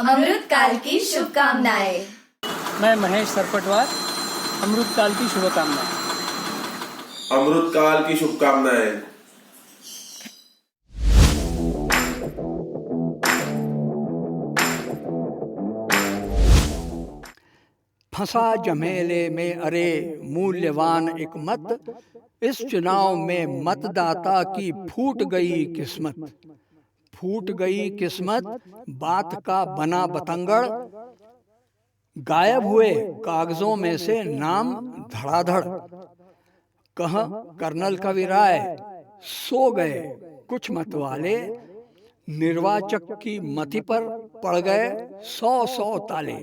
अमृत काल की शुभकामनाएं। मैं महेश सरपटवार, अमृत काल की शुभकामनाएं। अमृत काल की शुभकामनाएं। फंसा जमेले में अरे मूल्यवान एक मत, इस चुनाव में मतदाता की फूट गई किस्मत। फूट गई किस्मत, बात का बना बतंगड़, गायब हुए कागजों में से नाम धड़ाधड़। कह कर्नल कविराय सो गए कुछ मतवाले, निर्वाचक की मति पर पड़ गए 100 ताले।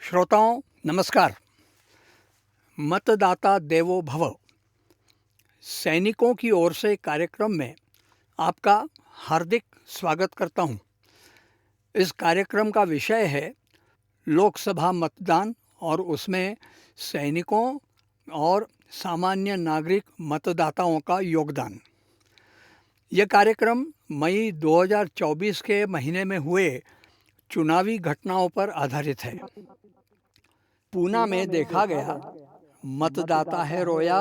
श्रोताओं नमस्कार। मतदाता देवो भव सैनिकों की ओर से कार्यक्रम में आपका हार्दिक स्वागत करता हूं। इस कार्यक्रम का विषय है लोकसभा मतदान और उसमें सैनिकों और सामान्य नागरिक मतदाताओं का योगदान। यह कार्यक्रम मई 2024 के महीने में हुए चुनावी घटनाओं पर आधारित है। पूना में देखा गया मतदाता है रोया,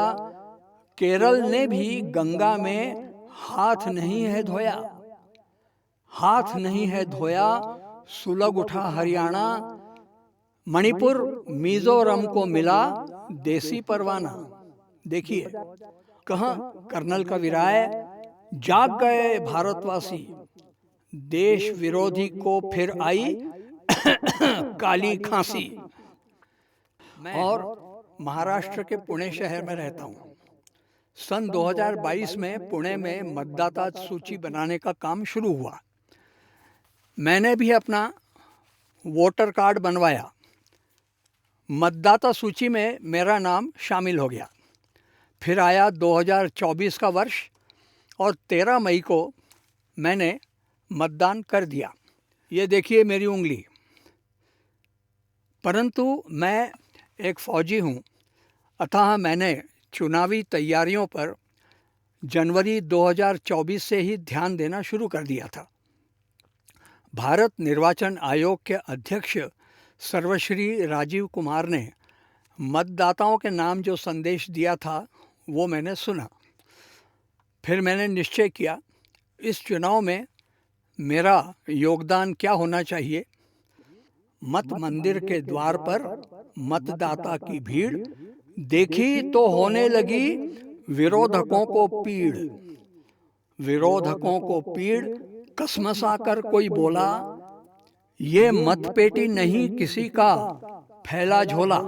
केरल ने भी गंगा में हाथ नहीं है धोया। हाथ नहीं है धोया, सुलग उठा हरियाणा, मणिपुर मिजोरम को मिला देसी परवाना। देखिए, कहाँ कर्नल कविराय जाग गए भारतवासी, देश विरोधी को फिर आई काली खांसी। और महाराष्ट्र के पुणे शहर में रहता हूँ। सन 2022 में पुणे में मतदाता सूची बनाने का काम शुरू हुआ। मैंने भी अपना वोटर कार्ड बनवाया। मतदाता सूची में मेरा नाम शामिल हो गया। फिर आया 2024 का वर्ष और 13 मई को मैंने मतदान कर दिया। ये देखिए मेरी उंगली। परंतु मैं एक फौजी हूँ, अतः मैंने चुनावी तैयारियों पर जनवरी 2024 से ही ध्यान देना शुरू कर दिया था। भारत निर्वाचन आयोग के अध्यक्ष सर्वश्री राजीव कुमार ने मतदाताओं के नाम जो संदेश दिया था वो मैंने सुना। फिर मैंने निश्चय किया इस चुनाव में मेरा योगदान क्या होना चाहिए। मत मंदिर के द्वार पर मतदाता की भीड़ देखी तो होने लगी विरोधकों को पीड़। विरोधकों को पीड़, कसमसा कर कोई बोला, ये मतपेटी नहीं किसी का फैला झोला।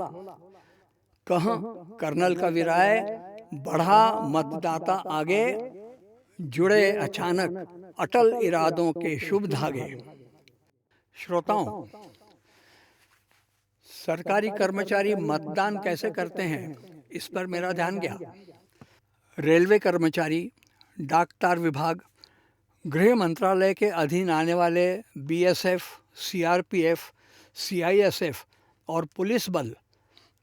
कहाँ कर्नल कविराय बढ़ा मतदाता आगे, जुड़े अचानक अटल इरादों के शुभ धागे। श्रोताओं, सरकारी कर्मचारी मतदान कैसे करते हैं इस पर मेरा ध्यान गया। रेलवे कर्मचारी, डाकतार विभाग, गृह मंत्रालय के अधीन आने वाले बीएसएफ, सीआरपीएफ, सीआईएसएफ और पुलिस बल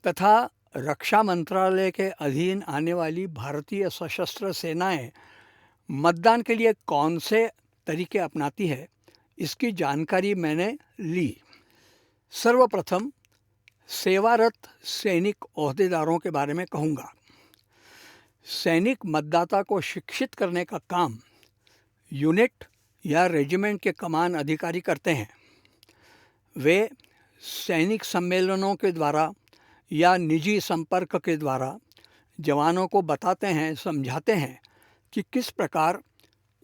तथा रक्षा मंत्रालय के अधीन आने वाली भारतीय सशस्त्र सेनाएं मतदान के लिए कौन से तरीके अपनाती है, इसकी जानकारी मैंने ली। सर्वप्रथम सेवारत सैनिक ओहदेदारों के बारे में कहूँगा। सैनिक मतदाता को शिक्षित करने का काम यूनिट या रेजिमेंट के कमान अधिकारी करते हैं। वे सैनिक सम्मेलनों के द्वारा या निजी संपर्क के द्वारा जवानों को बताते हैं, समझाते हैं कि किस प्रकार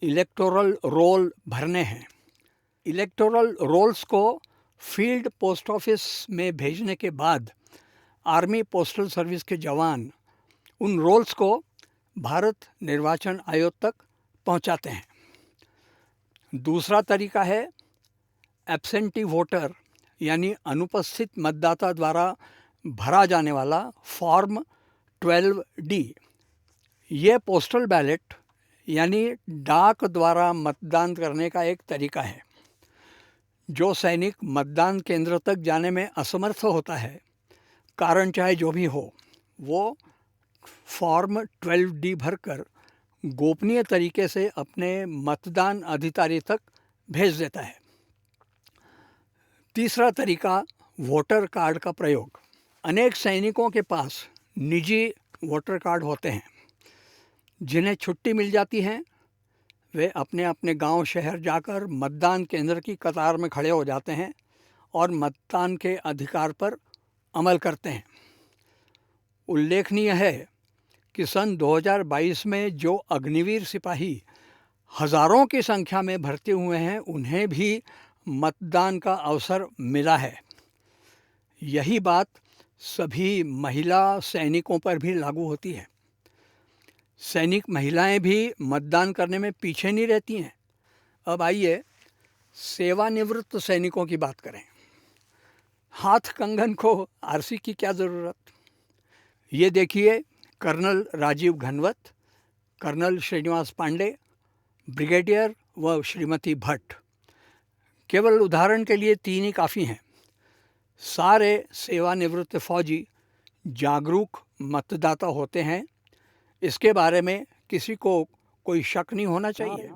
इलेक्टोरल रोल भरने हैं। इलेक्टोरल रोल्स को फील्ड पोस्ट ऑफिस में भेजने के बाद आर्मी पोस्टल सर्विस के जवान उन रोल्स को भारत निर्वाचन आयोग तक पहुंचाते हैं। दूसरा तरीका है एब्सेंटी वोटर यानी अनुपस्थित मतदाता द्वारा भरा जाने वाला फॉर्म 12D। ये पोस्टल बैलेट यानी डाक द्वारा मतदान करने का एक तरीका है। जो सैनिक मतदान केंद्र तक जाने में असमर्थ होता है, कारण चाहे जो भी हो, वो फॉर्म 12D भरकर गोपनीय तरीके से अपने मतदान अधिकारी तक भेज देता है। तीसरा तरीका, वोटर कार्ड का प्रयोग। अनेक सैनिकों के पास निजी वोटर कार्ड होते हैं। जिन्हें छुट्टी मिल जाती है वे अपने अपने गांव शहर जाकर मतदान केंद्र की कतार में खड़े हो जाते हैं और मतदान के अधिकार पर अमल करते हैं। उल्लेखनीय है कि सन 2022 में जो अग्निवीर सिपाही हज़ारों की संख्या में भर्ती हुए हैं, उन्हें भी मतदान का अवसर मिला है। यही बात सभी महिला सैनिकों पर भी लागू होती है। सैनिक महिलाएं भी मतदान करने में पीछे नहीं रहती हैं। अब आइए सेवानिवृत्त सैनिकों की बात करें। हाथ कंगन को आरसी की क्या ज़रूरत। ये देखिए, colonel Rajiv Ghanwat, colonel Srinivas Pande, brigadier व श्रीमती भट्ट। केवल उदाहरण के लिए 3 ही काफ़ी हैं। सारे सेवानिवृत्त फौजी जागरूक मतदाता होते हैं, इसके बारे में किसी को कोई शक नहीं होना चाहिए।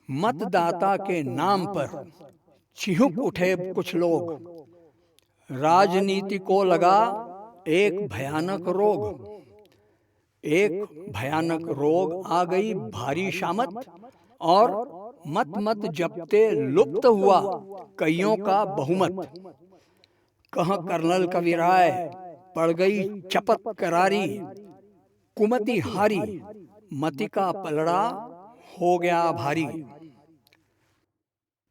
मतदाता के नाम पर चिहुक उठे कुछ लोग। राजनीति को लगा एक भयानक रोग। एक भयानक रोग आ गई भारी शामत, और मत मत जपते लुप्त हुआ कईयों का बहुमत। कहाँ कर्नल कविराय पड़ गई चपत करारी, कुमति हारी, मति का पलड़ा हो गया भारी।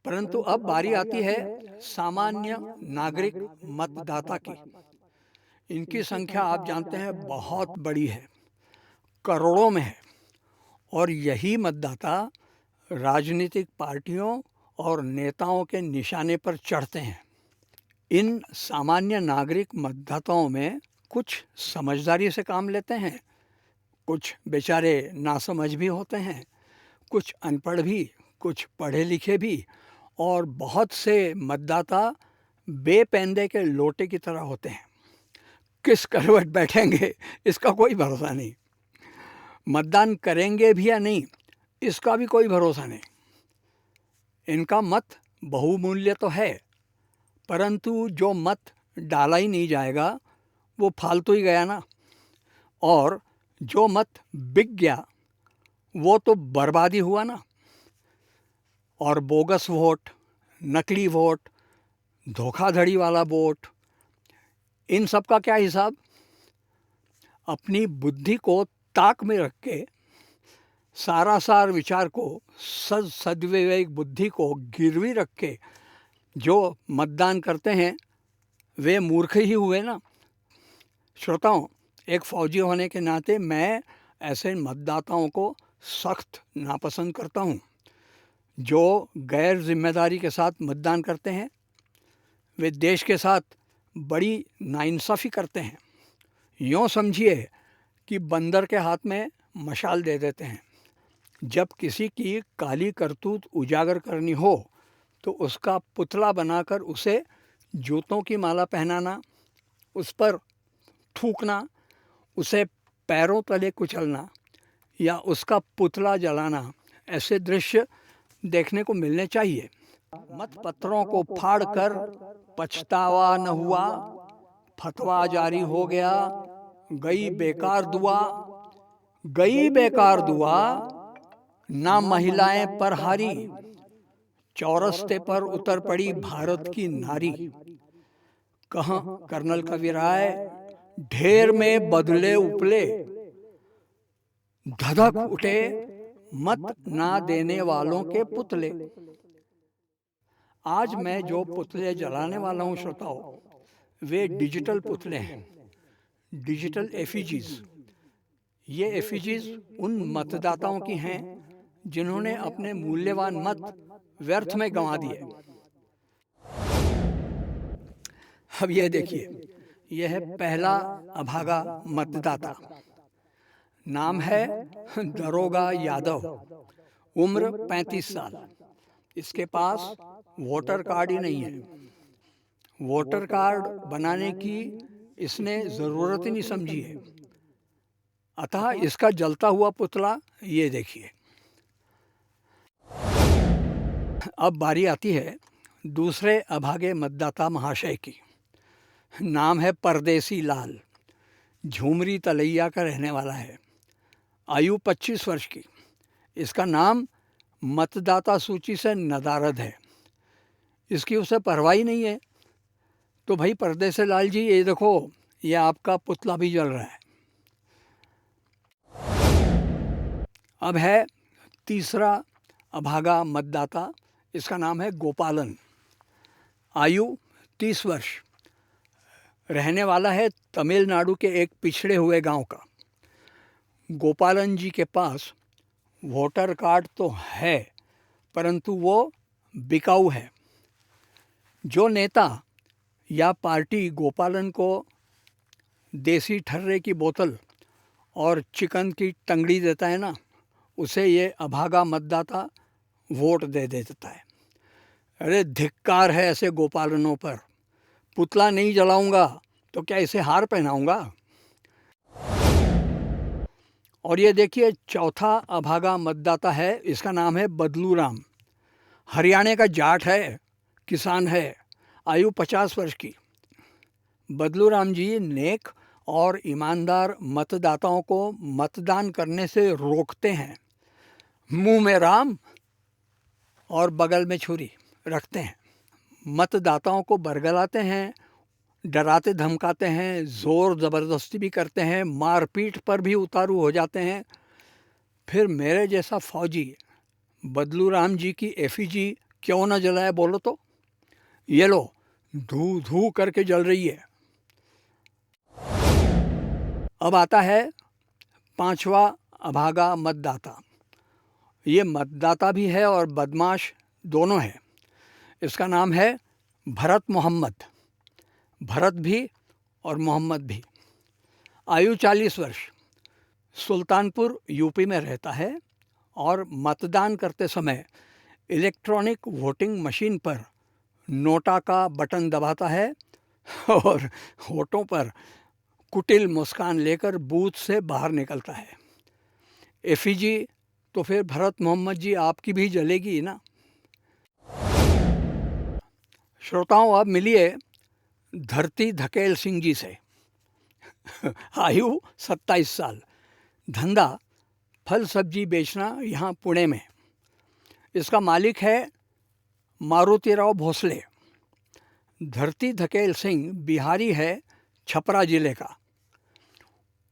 परंतु अब बारी आती है सामान्य नागरिक मतदाता की। इनकी संख्या आप जानते हैं बहुत बड़ी है, करोड़ों में है, और यही मतदाता राजनीतिक पार्टियों और नेताओं के निशाने पर चढ़ते हैं। इन सामान्य नागरिक मतदाताओं में कुछ समझदारी से काम लेते हैं, कुछ बेचारे नासमझ भी होते हैं, कुछ अनपढ़ भी, कुछ पढ़े लिखे भी, और बहुत से मतदाता बेपेंदे के लोटे की तरह होते हैं। किस करवट बैठेंगे इसका कोई भरोसा नहीं। मतदान करेंगे भी या नहीं, इसका भी कोई भरोसा नहीं। इनका मत बहुमूल्य तो है, परंतु जो मत डाला ही नहीं जाएगा वो फालतू ही गया ना। और जो मत बिक गया वो तो बर्बादी हुआ ना। और बोगस वोट, नकली वोट, धोखाधड़ी वाला वोट, इन सब का क्या हिसाब। अपनी बुद्धि को ताक में रख के, सारासार विचार को, सद्विवेक बुद्धि को गिरवी रख के जो मतदान करते हैं वे मूर्ख ही हुए ना। श्रोताओं, एक फौजी होने के नाते मैं ऐसे मतदाताओं को सख्त नापसंद करता हूँ जो गैर जिम्मेदारी के साथ मतदान करते हैं। वे देश के साथ बड़ी नाइंसाफ़ी करते हैं। यूँ समझिए कि बंदर के हाथ में मशाल दे देते हैं। जब किसी की काली करतूत उजागर करनी हो तो उसका पुतला बनाकर उसे जूतों की माला पहनाना, उस पर थूकना, उसे पैरों तले कुचलना या उसका पुतला जलाना, ऐसे दृश्य देखने को मिलने चाहिए। मतपत्रों को फाड़कर पछतावा न हुआ, फतवा जारी हो गया, गई बेकार दुआ, गई बेकार दुआ, ना महिलाएं पर हारी, चौरस्ते पर उतर पड़ी भारत की नारी। कहाँ कर्नल कविराय ढेर में बदले उपले, धधक उठे मत ना देने वालों के पुतले। आज मैं जो पुतले जलाने वाला हूँ श्रोताओं, वे डिजिटल पुतले हैं, डिजिटल एफिजीज। ये एफिजीज उन मतदाताओं की हैं जिन्होंने अपने मूल्यवान मत व्यर्थ में गंवा दिए। अब यह देखिए, यह है पहला अभागा मतदाता। नाम है दरोगा यादव, उम्र 35 साल, इसके पास वोटर कार्ड ही नहीं है। वोटर कार्ड बनाने की इसने ज़रूरत ही नहीं समझी है। अतः इसका जलता हुआ पुतला ये देखिए। अब बारी आती है दूसरे अभागे मतदाता महाशय की। नाम है परदेसी लाल, झूमरी तलैया का रहने वाला है। आयु 25 वर्ष की। इसका नाम मतदाता सूची से नदारद है। इसकी उसे परवाह ही नहीं है। तो भाई परदेसी लाल जी, ये देखो, ये आपका पुतला भी जल रहा है। अब है तीसरा अभागा मतदाता। इसका नाम है गोपालन। आयु 30 वर्ष। रहने वाला है तमिलनाडु के एक पिछड़े हुए गांव का। गोपालन जी के पास वोटर कार्ड तो है, परंतु वो बिकाऊ है। जो नेता या पार्टी गोपालन को देसी ठर्रे की बोतल और चिकन की टंगड़ी देता है ना, उसे ये अभागा मतदाता वोट दे देता है। अरे धिक्कार है ऐसे गोपालनों पर। पुतला नहीं जलाऊंगा तो क्या इसे हार पहनाऊंगा? और ये देखिए चौथा अभागा मतदाता है। इसका नाम है बदलू राम। हरियाणा का जाट है, किसान है। आयु 50 वर्ष की। बदलू राम जी नेक और ईमानदार मतदाताओं को मतदान करने से रोकते हैं। मुंह में राम और बगल में छुरी रखते हैं। मतदाताओं को बरगलाते हैं, डराते धमकाते हैं, ज़ोर ज़बरदस्ती भी करते हैं, मारपीट पर भी उतारू हो जाते हैं। फिर मेरे जैसा फौजी बदलू राम जी की एफिजी क्यों न जलाए बोलो तो? ये लो, धू धू करके जल रही है। अब आता है पांचवा अभागा मतदाता। ये मतदाता भी है और बदमाश दोनों है। इसका नाम है भरत मोहम्मद। भरत भी और मोहम्मद भी। आयु 40 वर्ष। सुल्तानपुर यूपी में रहता है और मतदान करते समय इलेक्ट्रॉनिक वोटिंग मशीन पर नोटा का बटन दबाता है और होठों पर कुटिल मुस्कान लेकर बूथ से बाहर निकलता है। एफिजी तो फिर भरत मोहम्मद जी आपकी भी जलेगी ना। श्रोताओं, अब मिलिए धरती धकेल सिंह जी से। आयु 27 साल। धंधा फल सब्जी बेचना यहाँ पुणे में। इसका मालिक है मारुतिराव भोसले। धरती धकेल सिंह बिहारी है, छपरा जिले का।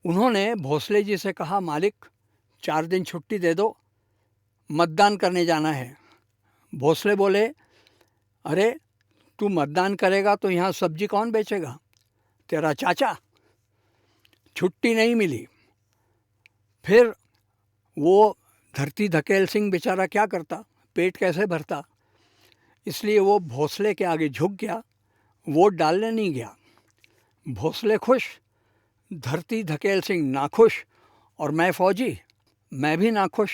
उन्होंने भोसले जी से कहा, मालिक 4 दिन छुट्टी दे दो, मतदान करने जाना है। भोसले बोले, अरे तू मतदान करेगा तो यहाँ सब्जी कौन बेचेगा? तेरा चाचा। छुट्टी नहीं मिली। फिर वो धरती धकेल सिंह बेचारा क्या करता, पेट कैसे भरता? इसलिए वो भोसले के आगे झुक गया, वोट डालने नहीं गया। भोसले खुश, धरती धकेल सिंह नाखुश, और मैं फौजी, मैं भी नाखुश।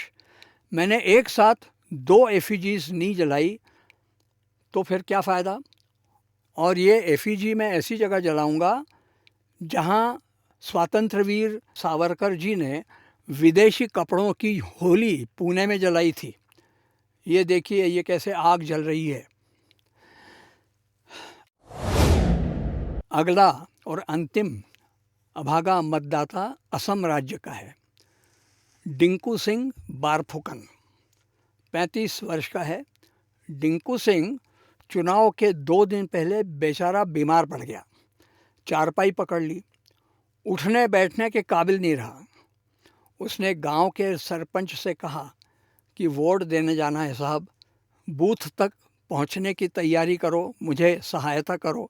मैंने एक साथ 2 एफिजीज नहीं जलाई तो फिर क्या फ़ायदा? और ये एफिजी मैं ऐसी जगह जलाऊंगा जहां स्वातंत्रवीर सावरकर जी ने विदेशी कपड़ों की होली पुणे में जलाई थी। ये देखिए ये कैसे आग जल रही है। अगला और अंतिम अभागा मतदाता असम राज्य का है। डिंकू सिंह बारफुकन 35 वर्ष का है। डिंकू सिंह चुनाव के 2 दिन पहले बेचारा बीमार पड़ गया। चारपाई पकड़ ली, उठने बैठने के काबिल नहीं रहा। उसने गांव के सरपंच से कहा कि वोट देने जाना है साहब, बूथ तक पहुंचने की तैयारी करो, मुझे सहायता करो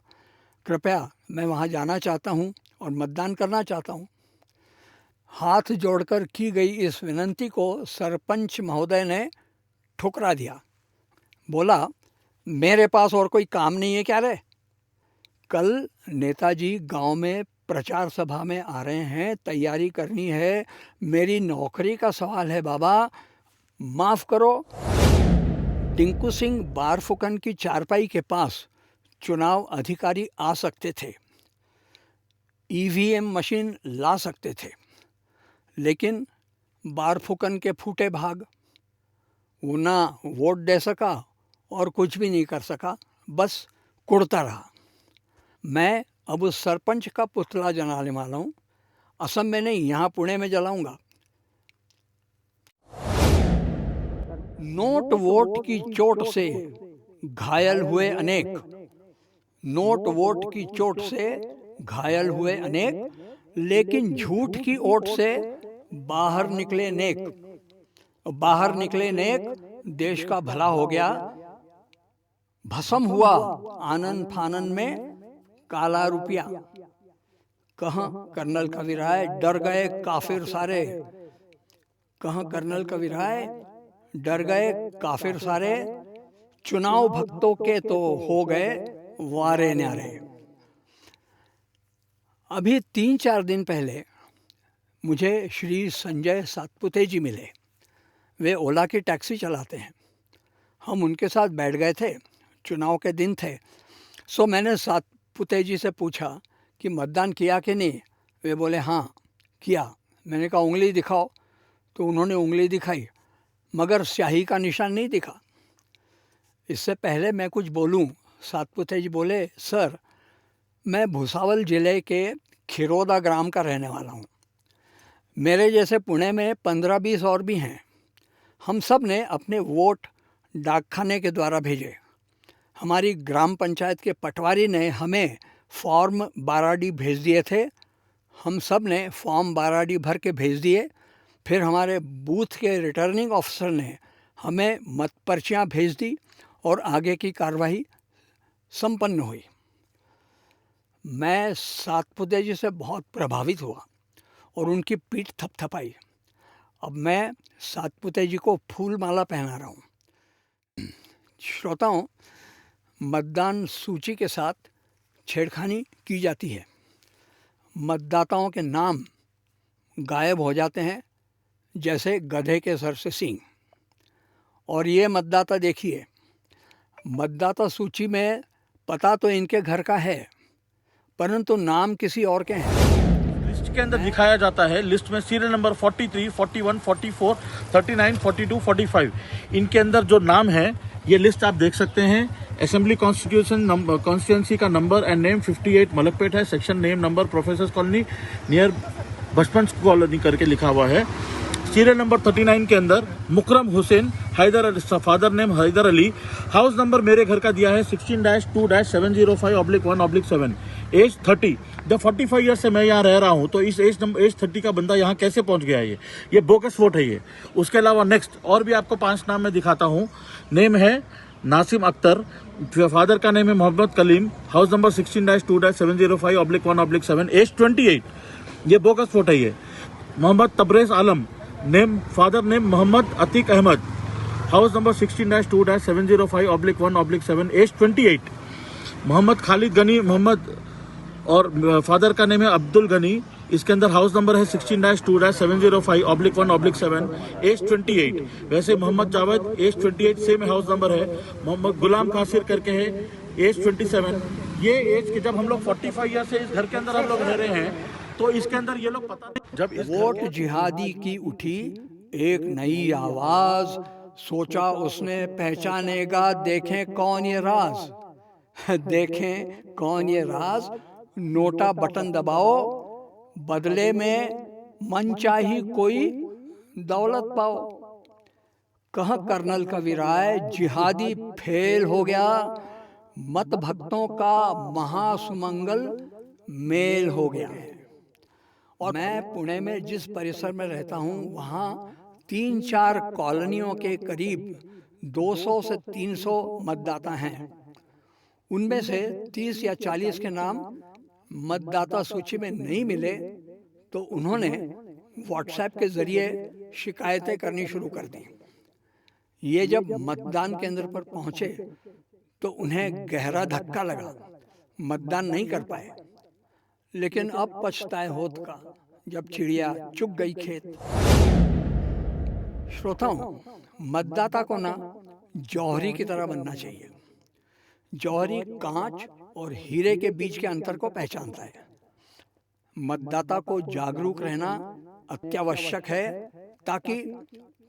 कृपया, मैं वहां जाना चाहता हूं और मतदान करना चाहता हूं। हाथ जोड़कर की गई इस विनंती को सरपंच महोदय ने ठुकरा दिया। बोला, मेरे पास और कोई काम नहीं है क्या रे? कल नेताजी गांव में प्रचार सभा में आ रहे हैं, तैयारी करनी है, मेरी नौकरी का सवाल है बाबा, माफ़ करो। टिंकू सिंह बारफुकन की चारपाई के पास चुनाव अधिकारी आ सकते थे, ईवीएम मशीन ला सकते थे, लेकिन बारफुकन के फूटे भाग। वो ना वोट दे सका और कुछ भी नहीं कर सका, बस कुड़ता रहा। मैं अब उस सरपंच का पुतला जलाने वाला हूँ। असम में नहीं, यहाँ पुणे में जलाऊंगा। नोट वोट की चोट से घायल हुए अनेक, नोट वोट की चोट से घायल हुए अनेक, लेकिन झूठ की ओट से बाहर निकले नेक। बाहर निकले नेक, देश का भला हो गया। भस्म हुआ आनन फानन में काला रुपया। कहाँ कर्नल कविराय, डर गए काफिर सारे। कहाँ कर्नल कविराय, डर गए काफिर सारे। चुनाव भक्तों के तो हो गए वारे न्यारे। अभी 3-4 दिन पहले मुझे श्री संजय सातपुते जी मिले। वे ओला की टैक्सी चलाते हैं। हम उनके साथ बैठ गए थे, चुनाव के दिन थे। सो मैंने सातपुते जी से पूछा कि मतदान किया कि नहीं। वे बोले हाँ किया। मैंने कहा उंगली दिखाओ, तो उन्होंने उंगली दिखाई, मगर स्याही का निशान नहीं दिखा। इससे पहले मैं कुछ बोलूं, सातपुते जी बोले सर, मैं भुसावल ज़िले के खिरोदा ग्राम का रहने वाला हूँ। मेरे जैसे पुणे में 15-20 और भी हैं। हम सब ने अपने वोट डाकखाने के द्वारा भेजे। हमारी ग्राम पंचायत के पटवारी ने हमें फॉर्म 12D भेज दिए थे। हम सब ने फॉर्म 12D भर के भेज दिए। फिर हमारे बूथ के रिटर्निंग ऑफिसर ने हमें मत पर्चियाँ भेज दी और आगे की कार्रवाई संपन्न हुई। मैं सातपुते जी से बहुत प्रभावित हुआ और उनकी पीठ थपथपाई। अब मैं सातपुते जी को फूल माला पहना रहा हूँ। श्रोताओं, मतदान सूची के साथ छेड़खानी की जाती है। मतदाताओं के नाम गायब हो जाते हैं जैसे गधे के सर से सींग। और ये मतदाता देखिए, मतदाता सूची में पता तो इनके घर का है, परंतु नाम किसी और के हैं। लिस्ट के अंदर दिखाया जाता है। लिस्ट में सीरियल नंबर 43, 41, 44, 39, 42, 45 इनके अंदर जो नाम है, ये लिस्ट आप देख सकते हैं। असेंबली कॉन्स्टिट्यूंसी का नंबर एंड नेम 58 मलकपेट है। Section name number professor colony near Bachpan colony करके लिखा हुआ है। सीरियल नंबर 39 के अंदर Mukarram Hussain, Haider Ali, father name Haider Ali. House number मेरे घर का दिया है 16-2-705/1/7। एज 30। जब 45 ईयर से मैं यहाँ रह रहा हूँ, तो इस एज 30 का बंदा यहाँ कैसे पहुँच गया है? ये बोगस वोट है ये। उसके अलावा नेक्स्ट और भी आपको 5 नाम मैं दिखाता हूँ। नेम है नासिम अख्तर, फादर का नेम है Mohammed Kaleem. House number 16-2-705/1/7। Age 28। ये बोगस वोट है ये। Mohammed Tabrez Alam, name father name Mohammed Atiq Ahmed. House number 16-2-705/1/7। Age 28। Mohammed Khalid Gani Mohammed और फादर का नेम है अब्दुल गनी। इसके अंदर हाउस नंबर है 16-2-705/1/7। एज 28। वैसे Mohammad Javed, age 28 same house number है। मोहम्मद गुलाम कासिर करके है, एज 27। ये एज के जब हम लोग 45 ईयर से इस घर के अंदर हम लोग रह रहे हैं, तो इसके अंदर ये लोग पता नहीं। जब इस वोट जिहादी की उठी एक नई आवाज, सोचा उसने पहचानेगा, देखें कौन ये राज। देखें कौन ये राज, नोटा बटन दबाओ, बदले में मनचाही कोई दौलत पाओ। कहाँ कर्नल कविराय, जिहादी फेल हो गया, मत भक्तों का महासुमंगल मेल हो गया है। और मैं पुणे में जिस परिसर में रहता हूँ, वहाँ 3-4 कॉलोनियों के करीब 200 से 300 मतदाता हैं। उनमें से 30 या 40 के नाम मतदाता सूची में नहीं मिले, तो उन्होंने व्हाट्सएप के ज़रिए शिकायतें करनी शुरू कर दी। ये जब मतदान केंद्र पर पहुँचे तो उन्हें गहरा धक्का लगा, मतदान नहीं कर पाए। लेकिन अब पछताए होत का, जब चिड़िया चुग गई खेत। श्रोताओं, मतदाता को ना जौहरी की तरह बनना चाहिए। जौहरी कांच और हीरे के बीच के अंतर को पहचानता है। मतदाता को जागरूक रहना अत्यावश्यक है ताकि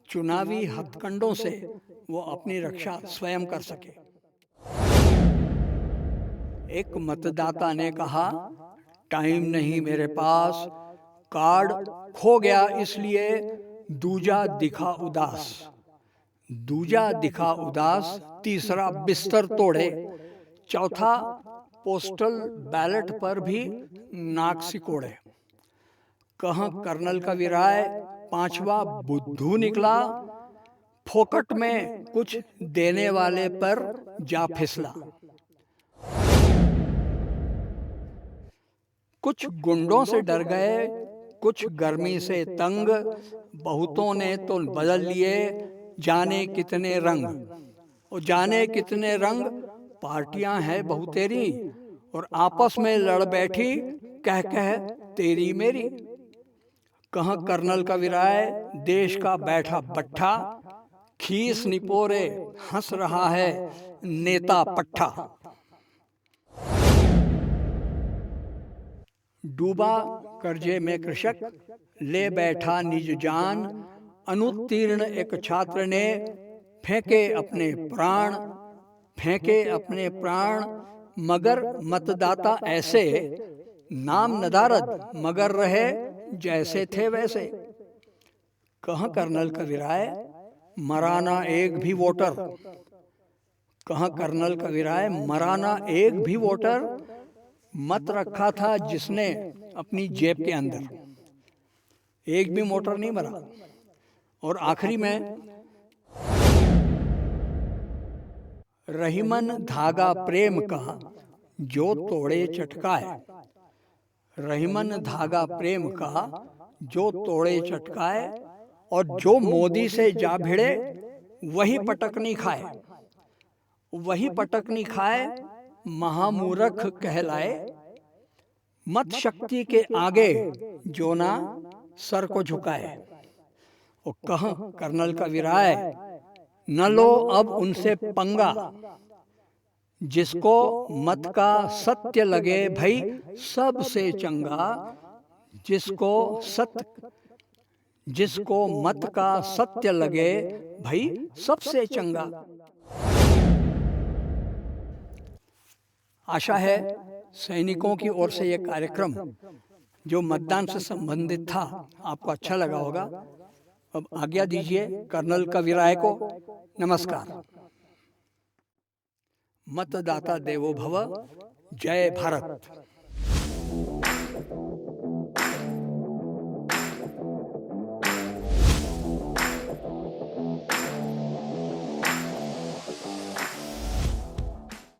चुनावी हथकंडों से वो अपनी रक्षा स्वयं कर सके। एक मतदाता ने कहा, टाइम नहीं मेरे पास, कार्ड खो गया इसलिए दूजा दिखा उदास। दूजा दिखा उदास, तीसरा बिस्तर तोड़े, चौथा पोस्टल बैलेट पर भी नाक सिकोड़े। कहाँ कर्नल का विराय, पांचवा बुद्धू निकला, फोकट में कुछ देने वाले पर जा फिसला। कुछ गुंडों से डर गए, कुछ गर्मी से तंग, बहुतों ने तो बदल लिए जाने कितने रंग। और जाने कितने रंग, पार्टियां हैं बहुतेरी और आपस में लड़ बैठी कह कह तेरी मेरी। कहाँ कर्नल का विराय, देश का बैठा बट्ठा, खीस निपोरे हंस रहा है नेता पट्ठा। डूबा कर्जे में कृषक, ले बैठा निज जान, अनुत्तीर्ण एक छात्र ने फेंके अपने प्राण, फेंके अपने प्राण। मगर मतदाता ऐसे, नाम नदारद मगर रहे जैसे थे वैसे। कहाँ कर्नल का विराय, मराना एक भी वोटर। कहाँ कर्नल का विराय, मराना एक भी वोटर। मत रखा था जिसने अपनी जेब के अंदर, एक भी वोटर नहीं मरा। और आखिरी में, रहीमन धागा प्रेम का जो तोड़े चटकाए। रहीमन धागा प्रेम का जो तोड़े चटकाए, और जो मोदी से जा भिड़े वही पटकनी खाए। वही पटकनी खाए, महामूर्ख कहलाए। मत शक्ति के आगे जो ना सर को झुकाए। और कहाँ कर्नल का विराय, न लो अब उनसे पंगा। जिसको मत का सत्य लगे भाई सबसे चंगा। जिसको मत का सत्य लगे भाई सबसे चंगा। आशा है सैनिकों की ओर से यह कार्यक्रम जो मतदान से संबंधित था आपको अच्छा लगा होगा। अब आज्ञा दीजिए कर्नल का विराय को। नमस्कार। मतदाता देवो भव। जय भारत।